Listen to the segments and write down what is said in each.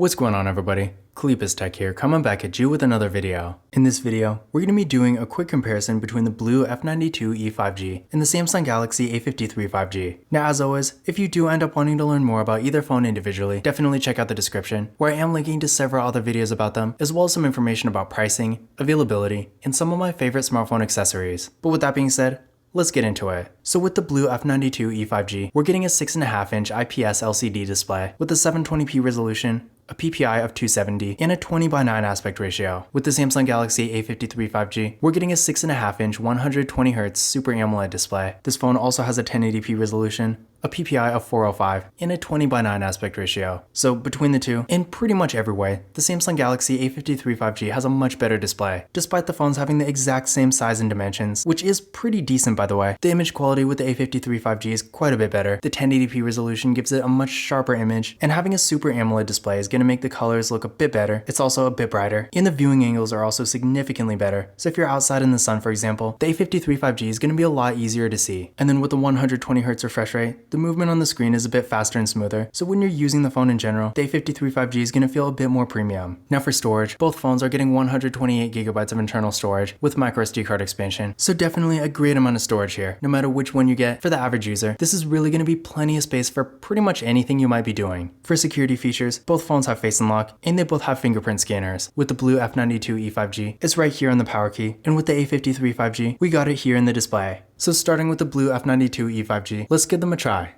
What's going on, everybody? Cleepus Tech here, coming back at you with another video. In this video, we're going to be doing a quick comparison between the BLU F92e 5G and the Samsung Galaxy A53 5G. Now, as always, if you do end up wanting to learn more about either phone individually, definitely check out the description, where I am linking to several other videos about them, as well as some information about pricing, availability, and some of my favorite smartphone accessories. But with that being said, let's get into it. So with the BLU F92e 5G, we're getting a 6.5-inch IPS LCD display with a 720p resolution, a PPI of 270, and a 20:9 aspect ratio. With the Samsung Galaxy A53 5G, we're getting a 6.5-inch 120Hz Super AMOLED display. This phone also has a 1080p resolution, a PPI of 405, and a 20:9 aspect ratio. So between the two, in pretty much every way, the Samsung Galaxy A53 5G has a much better display, despite the phones having the exact same size and dimensions, which is pretty decent by the way. The image quality with the A53 5G is quite a bit better. The 1080p resolution gives it a much sharper image, and having a Super AMOLED display is going to make the colors look a bit better. It's also a bit brighter, and the viewing angles are also significantly better. So if you're outside in the sun, for example, the A53 5G is going to be a lot easier to see. And then with the 120Hz refresh rate, the movement on the screen is a bit faster and smoother, so when you're using the phone in general, the A53 5G is going to feel a bit more premium. Now for storage, both phones are getting 128GB of internal storage with microSD card expansion, so definitely a great amount of storage here. No matter which one you get, for the average user, this is really going to be plenty of space for pretty much anything you might be doing. For security features, both phones have Face Unlock, and they both have fingerprint scanners. With the BLU F92e 5G, it's right here on the power key, and with the A53 5G, we got it here in the display. So starting with the BLU F92e 5G, let's give them a try.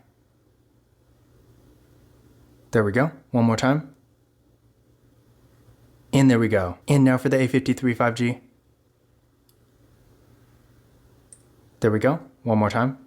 There we go, one more time. And there we go. And now for the A53 5G. There we go, one more time.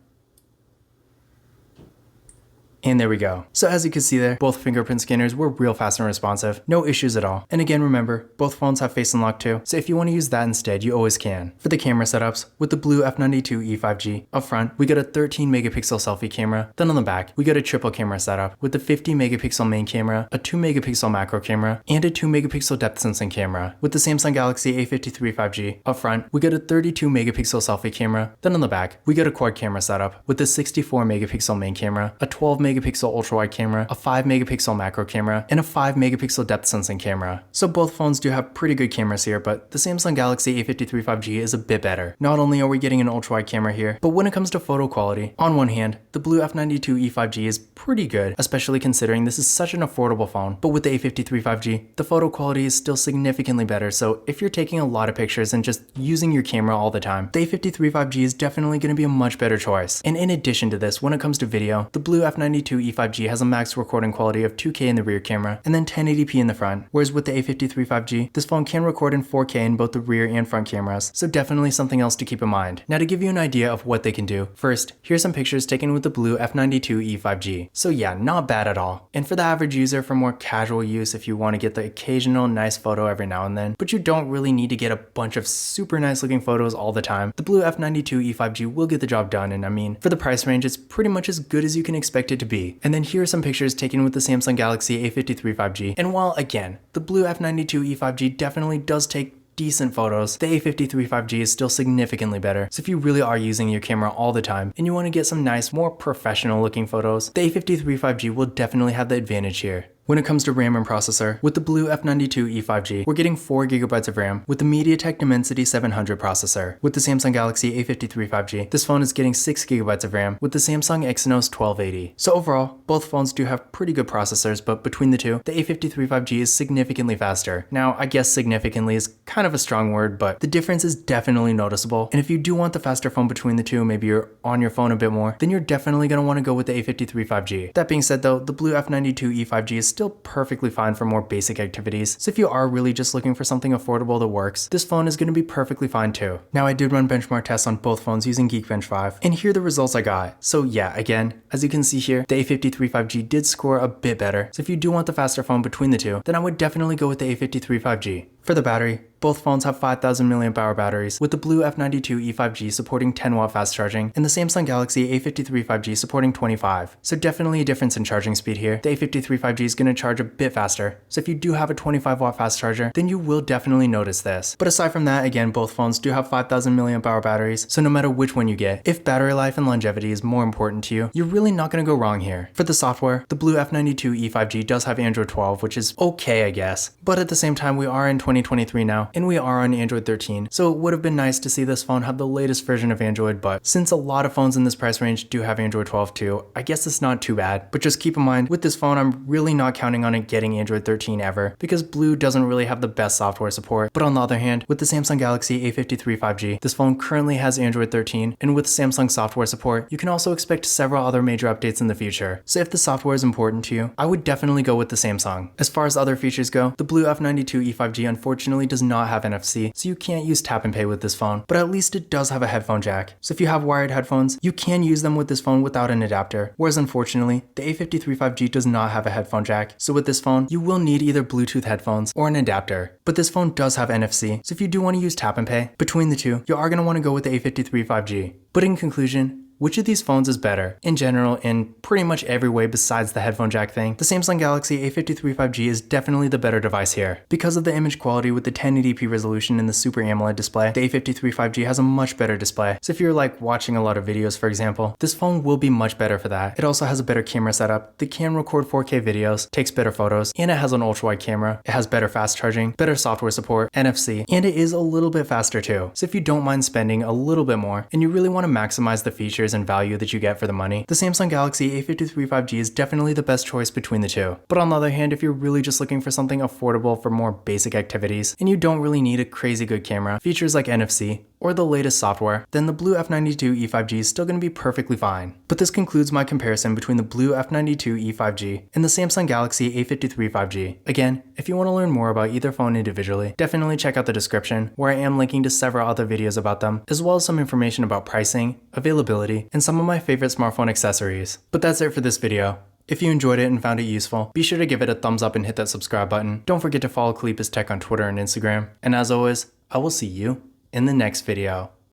And there we go. So as you can see there, both fingerprint scanners were real fast and responsive. No issues at all. And again, remember, both phones have Face Unlock too, so if you want to use that instead, you always can. For the camera setups, with the BLU F92e 5G, up front, we got a 13MP selfie camera. Then on the back, we got a triple camera setup with the 50MP main camera, a 2MP macro camera, and a 2MP depth sensing camera. With the Samsung Galaxy A53 5G, up front, we got a 32MP selfie camera. Then on the back, we got a quad camera setup with the 64MP main camera, a 12MP ultra wide camera, a 5MP macro camera, and a 5MP depth sensing camera. So both phones do have pretty good cameras here, but the Samsung Galaxy A53 5G is a bit better. Not only are we getting an ultra wide camera here, but when it comes to photo quality, on one hand, the BLU F92e 5G is pretty good, especially considering this is such an affordable phone. But with the A53 5G, the photo quality is still significantly better, so if you're taking a lot of pictures and just using your camera all the time, the A53 5G is definitely going to be a much better choice. And in addition to this, when it comes to video, the BLU F92e 5G has a max recording quality of 2K in the rear camera and then 1080p in the front, whereas with the A53 5G, this phone can record in 4K in both the rear and front cameras, so definitely something else to keep in mind. Now to give you an idea of what they can do, first, here's some pictures taken with the BLU F92e 5G. So yeah, not bad at all. And for the average user, for more casual use, if you want to get the occasional nice photo every now and then, but you don't really need to get a bunch of super nice looking photos all the time, the BLU F92e 5G will get the job done, and I mean, for the price range, it's pretty much as good as you can expect it to be. And then here are some pictures taken with the Samsung Galaxy A53 5G, and while again, the BLU F92e 5G definitely does take decent photos, the A53 5G is still significantly better. So if you really are using your camera all the time and you want to get some nice, more professional looking photos, the A53 5G will definitely have the advantage here. When it comes to RAM and processor, with the BLU F92e 5G, we're getting 4GB of RAM with the MediaTek Dimensity 700 processor. With the Samsung Galaxy A53 5G, this phone is getting 6GB of RAM with the Samsung Exynos 1280. So overall, both phones do have pretty good processors, but between the two, the A53 5G is significantly faster. Now, I guess significantly is kind of a strong word, but the difference is definitely noticeable. And if you do want the faster phone between the two, maybe you're on your phone a bit more, then you're definitely going to want to go with the A53 5G. That being said though, the BLU F92e 5G is still perfectly fine for more basic activities, so if you are really just looking for something affordable that works, this phone is going to be perfectly fine too. Now I did run benchmark tests on both phones using Geekbench 5, and here are the results I got. So yeah, again, as you can see here, the A53 5G did score a bit better, so if you do want the faster phone between the two, then I would definitely go with the A53 5G. For the battery, both phones have 5000 mAh batteries, with the BLU F92e 5G supporting 10W fast charging, and the Samsung Galaxy A53 5G supporting 25. So definitely a difference in charging speed here. The A53 5G is going to charge a bit faster, so if you do have a 25W fast charger, then you will definitely notice this. But aside from that, again, both phones do have 5000 mAh batteries, so no matter which one you get, if battery life and longevity is more important to you, you're really not going to go wrong here. For the software, the BLU F92e 5G does have Android 12, which is okay, I guess. But at the same time, we are in 2023 now, and we are on Android 13, so it would have been nice to see this phone have the latest version of Android, but since a lot of phones in this price range do have Android 12 too, I guess it's not too bad. But just keep in mind, with this phone, I'm really not counting on it getting Android 13 ever, because BLU doesn't really have the best software support. But on the other hand, with the Samsung Galaxy A53 5G, this phone currently has Android 13, and with Samsung software support, you can also expect several other major updates in the future. So if the software is important to you, I would definitely go with the Samsung. As far as other features go, the BLU F92e 5G unfortunately does not have NFC, so you can't use tap and pay with this phone, but at least it does have a headphone jack. So if you have wired headphones, you can use them with this phone without an adapter, whereas unfortunately, the A53 5G does not have a headphone jack, so with this phone, you will need either Bluetooth headphones or an adapter. But this phone does have NFC, so if you do want to use tap and pay, between the two, you are going to want to go with the A53 5G. But in conclusion, which of these phones is better? In general, in pretty much every way besides the headphone jack thing, the Samsung Galaxy A53 5G is definitely the better device here. Because of the image quality with the 1080p resolution and the Super AMOLED display, the A53 5G has a much better display. So if you're like watching a lot of videos, for example, this phone will be much better for that. It also has a better camera setup that can record 4K videos, takes better photos, and it has an ultra-wide camera. It has better fast charging, better software support, NFC, and it is a little bit faster too. So if you don't mind spending a little bit more, and you really want to maximize the features and value that you get for the money, the Samsung Galaxy A53 5G is definitely the best choice between the two. But on the other hand, if you're really just looking for something affordable for more basic activities, and you don't really need a crazy good camera, features like NFC, or the latest software, then the BLU F92e 5G is still going to be perfectly fine. But this concludes my comparison between the BLU F92e 5G and the Samsung Galaxy A53 5G. Again, if you want to learn more about either phone individually, definitely check out the description, where I am linking to several other videos about them, as well as some information about pricing, availability, and some of my favorite smartphone accessories. But that's it for this video. If you enjoyed it and found it useful, be sure to give it a thumbs up and hit that subscribe button. Don't forget to follow Kalipus Tech on Twitter and Instagram. And as always, I will see you in the next video.